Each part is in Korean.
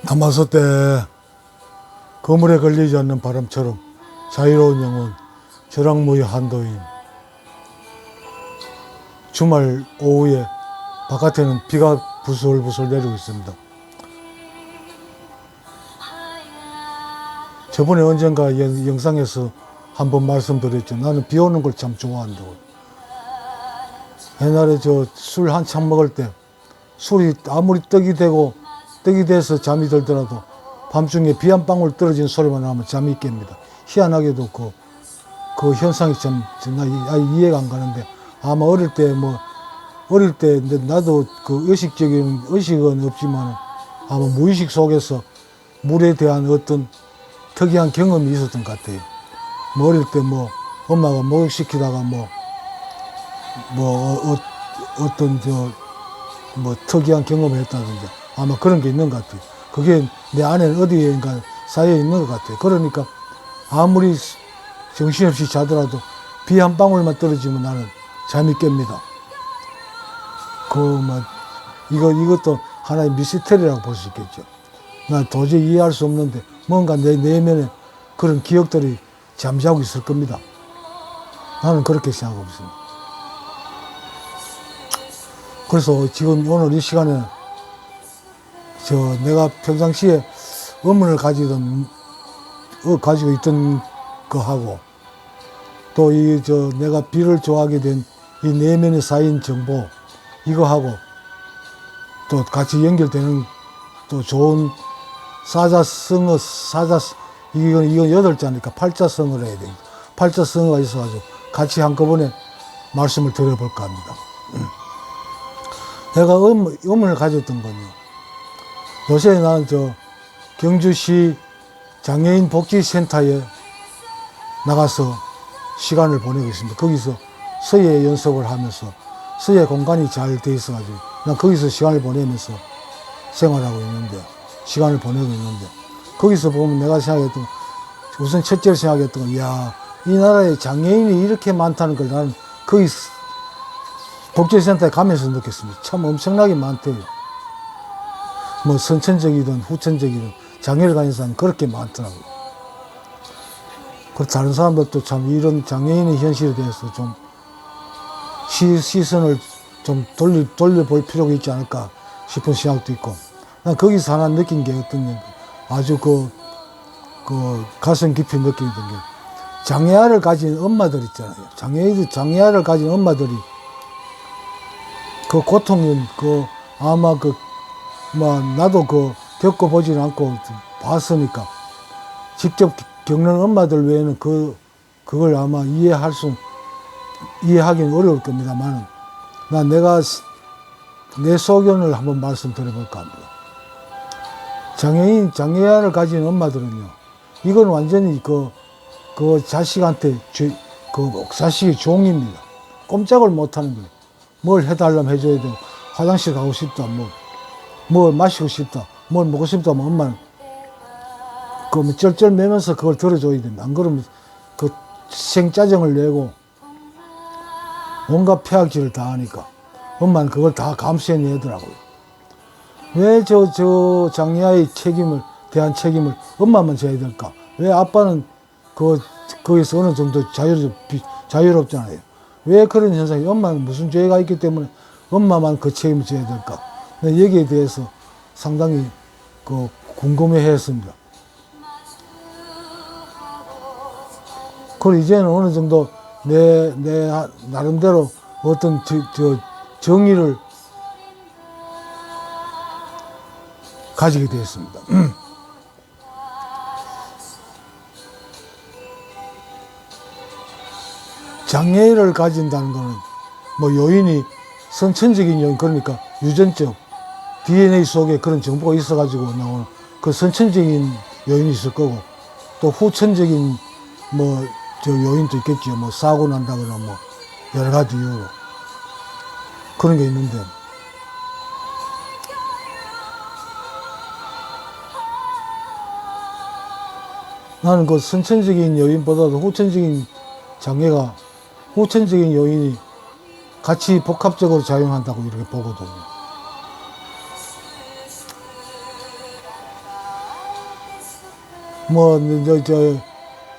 남아서 때 거물에 걸리지 않는 바람처럼 자유로운 영혼, 저랑무의 한도인. 주말 오후에 바깥에는 비가 부슬부슬 내리고 있습니다. 저번에 언젠가 영상에서 한번 말씀드렸죠. 나는 비 오는 걸 참 좋아한다고. 옛날에 저 술 한참 먹을 때 술이 아무리 떡이 돼서 잠이 들더라도 밤중에 비 한 방울 떨어진 소리만 나면 잠이 깹니다. 희한하게도 그 현상이 참 이해가 안 가는데, 아마 어릴 때 나도 그 의식은 없지만 아마 무의식 속에서 물에 대한 어떤 특이한 경험이 있었던 것 같아요. 어릴 때 엄마가 목욕시키다가 어떤 특이한 경험을 했다든지 아마 그런 게 있는 것 같아요. 그게 내 안에는 어디에인가 쌓여 있는 것 같아요. 그러니까 아무리 정신없이 자더라도 비 한 방울만 떨어지면 나는 잠이 깹니다. 이것도 하나의 미스터리라고 볼 수 있겠죠. 난 도저히 이해할 수 없는데 뭔가 내 내면에 그런 기억들이 잠자고 있을 겁니다. 나는 그렇게 생각하고 있습니다. 그래서 지금 오늘 이 시간에 내가 평상시에 의문을 가지고 있던 거하고, 또 내가 비를 좋아하게 된 이 내면에 쌓인 정보, 이거하고 또 같이 연결되는 또 좋은 이건 8자니까 8자성을 해야 됩니다. 8자성어가 있어가지고 같이 한꺼번에 말씀을 드려볼까 합니다. 내가 의문을 가졌던 건요, 요새 나는 경주시 장애인 복지센터에 나가서 시간을 보내고 있습니다. 거기서 서예 연습을 하면서 서예 공간이 잘 돼 있어가지고 난 거기서 시간을 보내고 있는데, 거기서 보면 내가 우선 첫째로 생각했던 건, 이 나라에 장애인이 이렇게 많다는 걸 나는 거기 복지센터에 가면서 느꼈습니다. 참 엄청나게 많대요. 선천적이든 후천적이든 장애를 가진 사람이 그렇게 많더라고요. 그리고 다른 사람들도 참 이런 장애인의 현실에 대해서 좀 시선을 좀 돌려볼 필요가 있지 않을까 싶은 생각도 있고, 난 거기서 하나 느낀 게 아주 가슴 깊이 느끼던 게, 장애아를 가진 엄마들 있잖아요. 장애아를 가진 엄마들이 그 고통은 아마 나도 겪어보지는 않고 봤으니까 직접 겪는 엄마들 외에는 그걸 아마 이해하기는 어려울 겁니다만, 내가 내 소견을 한번 말씀드려볼까 합니다. 장애아를 가진 엄마들은요, 이건 완전히 자식한테 자식의 종입니다. 꼼짝을 못하는 거예요. 뭘 해달라면 해줘야 되고, 화장실 가고 싶다, 뭘 마시고 싶다, 뭘 먹고 싶다 하면 엄마는 쩔쩔매면서 그걸 들어줘야 됩니다. 안 그러면 생짜증을 내고 온갖 폐악질을 다 하니까 엄마는 그걸 다 감수해내더라고요. 왜 장애아의 대한 책임을 엄마만 져야 될까? 왜 아빠는 거기서 어느 정도 자유롭잖아요. 왜 그런 현상이, 엄마는 무슨 죄가 있기 때문에 엄마만 그 책임을 져야 될까? 여기에 대해서 상당히 궁금해 했습니다. 그리고 이제는 어느 정도 내 나름대로 어떤 정의를 가지게 되었습니다. 장애를 가진다는 것은 뭐 요인이 선천적인 요인, 그러니까 유전적 DNA 속에 그런 정보가 있어가지고 나오는 그 선천적인 요인이 있을 거고, 또 후천적인 요인도 있겠죠. 뭐 사고 난다거나 뭐 여러 가지 이유로 그런 게 있는데, 나는 그 선천적인 요인보다도 후천적인 장애가, 후천적인 요인이 같이 복합적으로 작용한다고 이렇게 보거든요.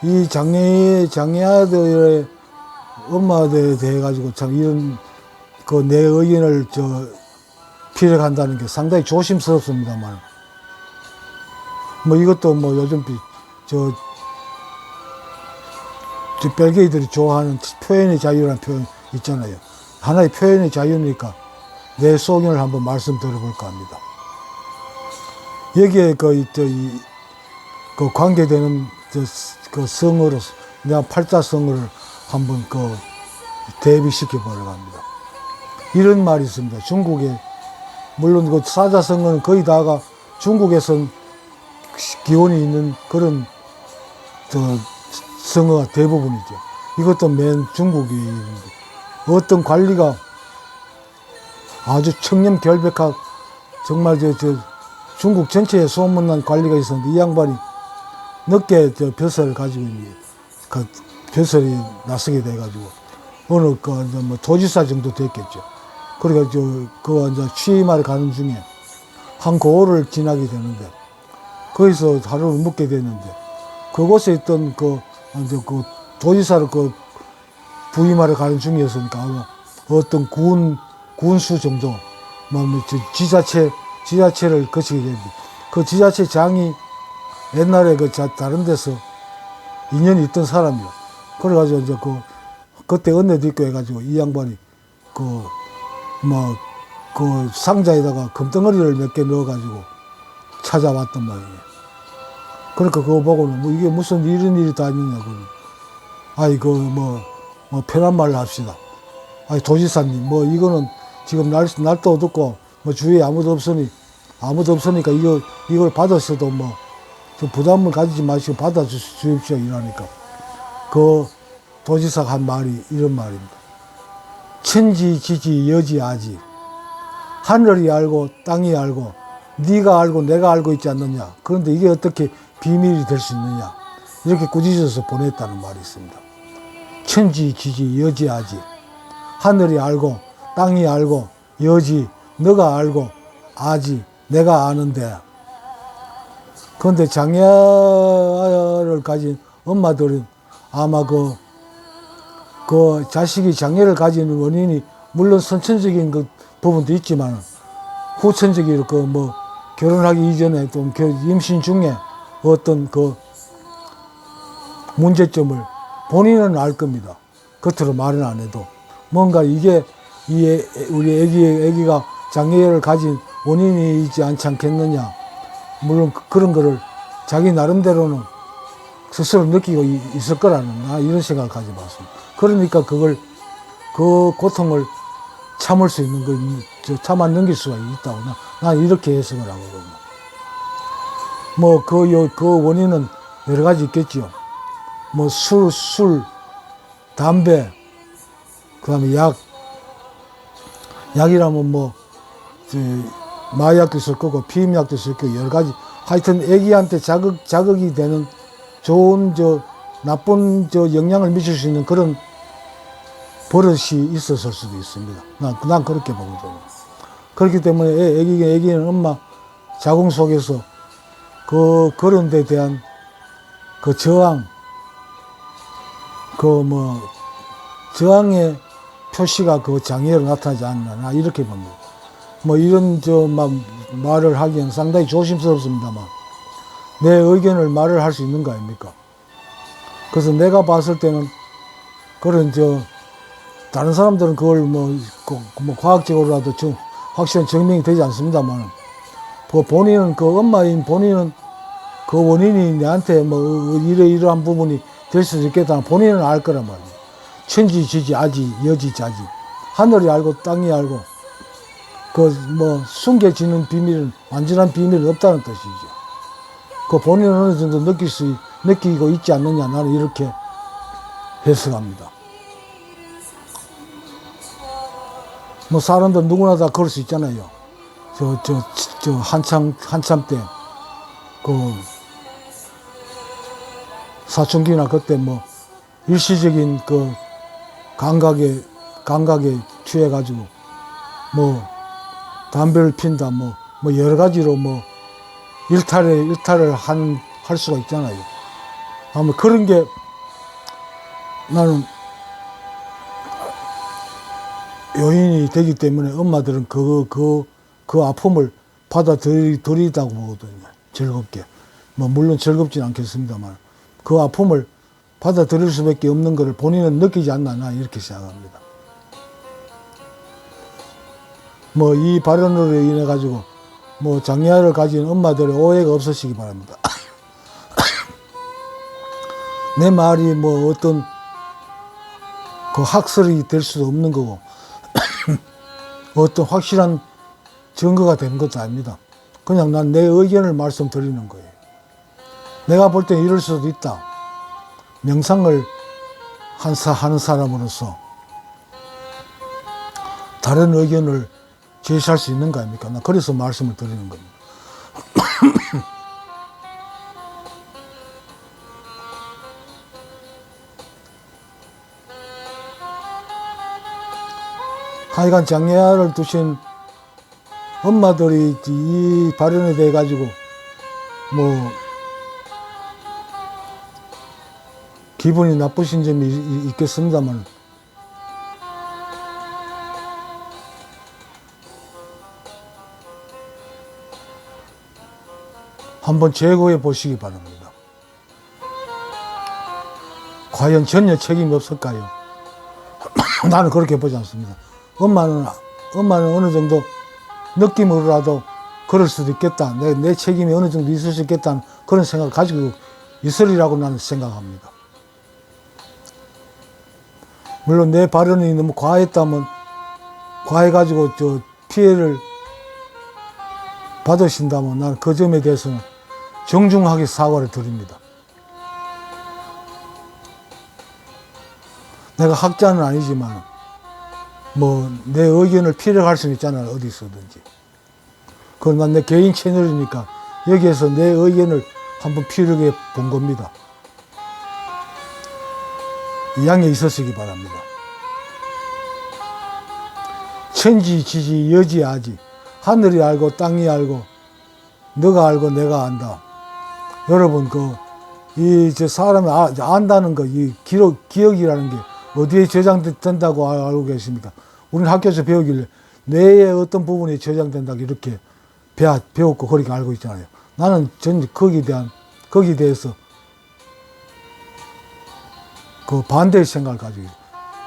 이 장애아들의 엄마들에 대해 가지고 참 이런 내 의견을 피력한다는 게 상당히 조심스럽습니다만, 이것도 요즘 벨기에들이 좋아하는 표현의 자유라는 표현 있잖아요. 하나의 표현의 자유니까 내 소견을 한번 말씀드려볼까 합니다. 여기에 관계되는 성어로서 내가 팔자성어를 한번 대비시켜 보려고 합니다. 이런 말이 있습니다. 중국에, 물론 사자성어는 거의 다가 중국에선 기원이 있는 그런 성어가 대부분이죠. 이것도 맨 중국이 있는데, 어떤 관리가 아주 청렴결백하고 정말 중국 전체에 소문난 관리가 있었는데, 이 양반이 늦게 벼슬을 가지고 있는, 벼슬이 나서게 돼가지고 어느 도지사 정도 됐겠죠. 그러니까 이제 취임하러 가는 중에 한 고을을 지나게 되는데, 거기서 하루를 묵게 됐는데, 그곳에 있던 도지사를 부임하러 가는 중이었으니까 아마 어떤 군수 정도, 지자체를 거치게 됐는데, 그 지자체장이 옛날에 다른 데서 인연이 있던 사람이요. 그래가지고 이제 그때 은혜도 있고 해가지고 이 양반이 상자에다가 금덩어리를 몇 개 넣어가지고 찾아왔단 말이에요. 그러니까 그거 보고는 이게 무슨 이런 일이 다 있느냐, 편한 말로 합시다. 도지사님, 이거는 지금 날도 어둡고 주위에 아무도 없으니까 이걸 받았어도 부담을 가지지 마시고 받아주십시오 이러니까, 그 도지사가 한 말이 이런 말입니다. 천지 지지 여지 아지, 하늘이 알고 땅이 알고 네가 알고 내가 알고 있지 않느냐. 그런데 이게 어떻게 비밀이 될 수 있느냐. 이렇게 꾸짖어서 보냈다는 말이 있습니다. 천지 지지 여지 아지, 하늘이 알고 땅이 알고 여지 너가 알고 아지 내가 아는데, 그런데 장애를 가진 엄마들은 아마 자식이 장애를 가지는 원인이 물론 선천적인 부분도 있지만, 후천적으로 결혼하기 이전에 또 임신 중에 어떤 문제점을 본인은 알 겁니다. 겉으로 말은 안 해도. 뭔가 이게 우리 애기가 장애를 가진 원인이 있지 않지 않겠느냐. 물론 그런 거를 자기 나름대로는 스스로 느끼고 있을 거라는, 이런 생각을 가져봤습니다. 그러니까 그 고통을 참을 수 있는 참아 넘길 수가 있다고 난 이렇게 해석을 하거든요. 그 원인은 여러 가지 있겠죠. 술, 담배, 그 다음에 약이라면 마약도 있을 거고, 피임약도 있을 거고, 여러 가지. 하여튼, 애기한테 자극이 되는 좋은, 나쁜, 영향을 미칠 수 있는 그런 버릇이 있었을 수도 있습니다. 난 그렇게 보거든요. 그렇기 때문에 애기는 엄마 자궁 속에서 그런 데 대한 저항, 그 뭐 저항의 표시가 그 장애로 나타나지 않나, 나 이렇게 봅니다. 뭐 이런 막 말을 하기엔 상당히 조심스럽습니다만 내 의견을 말을 할 수 있는 거 아닙니까? 그래서 내가 봤을 때는 그런 다른 사람들은 그걸 뭐 과학적으로라도 확실한 증명이 되지 않습니다만 본인은 그 엄마인 본인은 그 원인이 내한테 뭐 이러이러한 부분이 될 수도 있겠다 본인은 알 거란 말이에요. 천지지지 아지 여지자지 하늘이 알고 땅이 알고 그 뭐 숨겨지는 비밀은 완전한 비밀은 없다는 뜻이죠. 그 본인은 어느 정도 느끼고 있지 않느냐 나는 이렇게 해석합니다. 뭐 사람들 누구나 다 그럴 수 있잖아요. 한참 때 그 사춘기나 그때 뭐 일시적인 그 감각에 취해가지고 뭐 담배를 핀다 뭐 여러 가지로 뭐 일탈을 할 수가 있잖아요. 아마 그런 게 나는 요인이 되기 때문에 엄마들은 그 아픔을 받아들이다고 보거든요. 즐겁게. 뭐 물론 즐겁진 않겠습니다만 그 아픔을 받아들일 수밖에 없는 것을 본인은 느끼지 않나 나 이렇게 생각합니다. 뭐 이 발언으로 인해 가지고 뭐 장애아를 가진 엄마들의 오해가 없으시기 바랍니다. 내 말이 뭐 어떤 그 학설이 될 수도 없는 거고 어떤 확실한 증거가 되는 것도 아닙니다. 그냥 난 내 의견을 말씀드리는 거예요. 내가 볼 땐 이럴 수도 있다. 명상을 하는 사람으로서 다른 의견을 제시할 수 있는 거 아닙니까? 나 그래서 말씀을 드리는 겁니다. 하여간 장애아를 두신 엄마들이 이 발언에 대해 가지고 뭐 기분이 나쁘신 점이 있겠습니다만 한번 재고해 보시기 바랍니다. 과연 전혀 책임이 없을까요? 나는 그렇게 보지 않습니다. 엄마는 어느 정도 느낌으로라도 그럴 수도 있겠다. 내 책임이 어느 정도 있을 수 있겠다는 그런 생각을 가지고 있으리라고 나는 생각합니다. 물론 내 발언이 너무 과해가지고 피해를 받으신다면 나는 그 점에 대해서는 정중하게 사과를 드립니다. 내가 학자는 아니지만 뭐 내 의견을 피력할 수는 있잖아요. 어디서든지. 그건 난 내 개인 채널이니까 여기에서 내 의견을 한번 피력해 본 겁니다. 양해 있으시기 바랍니다. 천지, 지지, 여지, 아지. 하늘이 알고 땅이 알고 너가 알고 내가 안다. 여러분 사람이 안다는 거, 이 기억이라는 게 어디에 저장된다고 알고 계십니까? 우리는 학교에서 배우길래 뇌의 어떤 부분이 저장된다고 이렇게 배웠고 그렇게 알고 있잖아요. 나는 거기에 대해서 그 반대의 생각을 가지고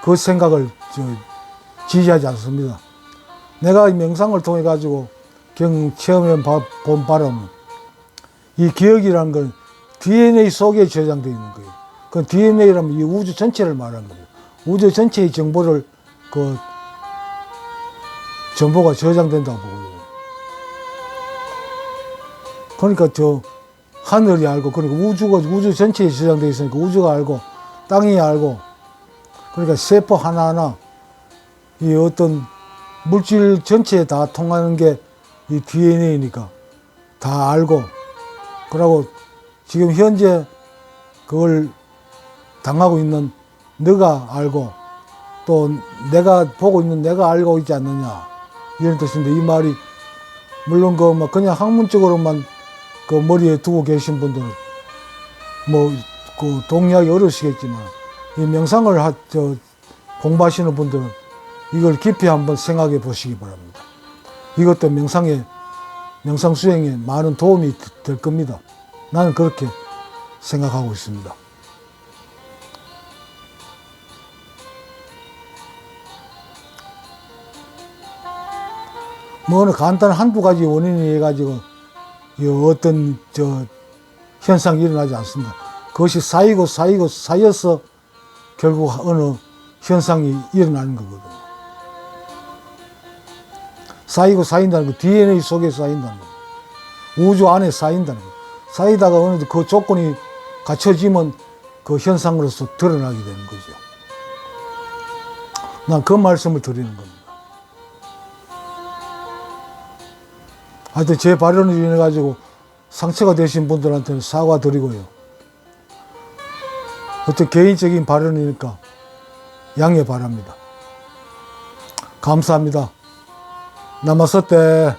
그 생각을 지지하지 않습니다. 내가 이 명상을 통해 가지고 체험해 본 바람은 이 기억이라는 건 DNA 속에 저장되어 있는 거예요. 그 DNA라면 이 우주 전체를 말하는 거예요. 우주 전체의 정보를 정보가 저장된다고 보거든요. 그러니까 하늘이 알고 그러니까 우주 전체에 저장되어 있으니까 우주가 알고 땅이 알고 그러니까 세포 하나하나 이 어떤 물질 전체에 다 통하는 게 이 DNA니까 다 알고 그러고 지금 현재 그걸 당하고 있는 너가 알고 또 내가 보고 있는 내가 알고 있지 않느냐 이런 뜻인데 이 말이 물론 그냥 학문적으로만 머리에 두고 계신 분들은 동의하기 어려우시겠지만 이 명상을 공부하시는 분들은 이걸 깊이 한번 생각해 보시기 바랍니다. 이것도 명상 수행에 많은 도움이 될 겁니다. 나는 그렇게 생각하고 있습니다. 뭐 어느 간단한 한두 가지 원인이 해가지고 어떤 현상이 일어나지 않습니다. 그것이 쌓여서 결국 어느 현상이 일어나는 거거든요. 쌓인다는 거, DNA 속에 쌓인다는 거, 우주 안에 쌓인다는 거. 쌓이다가 어느 그 조건이 갖춰지면 그 현상으로서 드러나게 되는 거죠. 난 그 말씀을 드리는 겁니다. 하여튼 제 발언을 인해 가지고 상처가 되신 분들한테는 사과드리고요. 어떤 개인적인 발언이니까 양해 바랍니다. 감사합니다. 나마서때.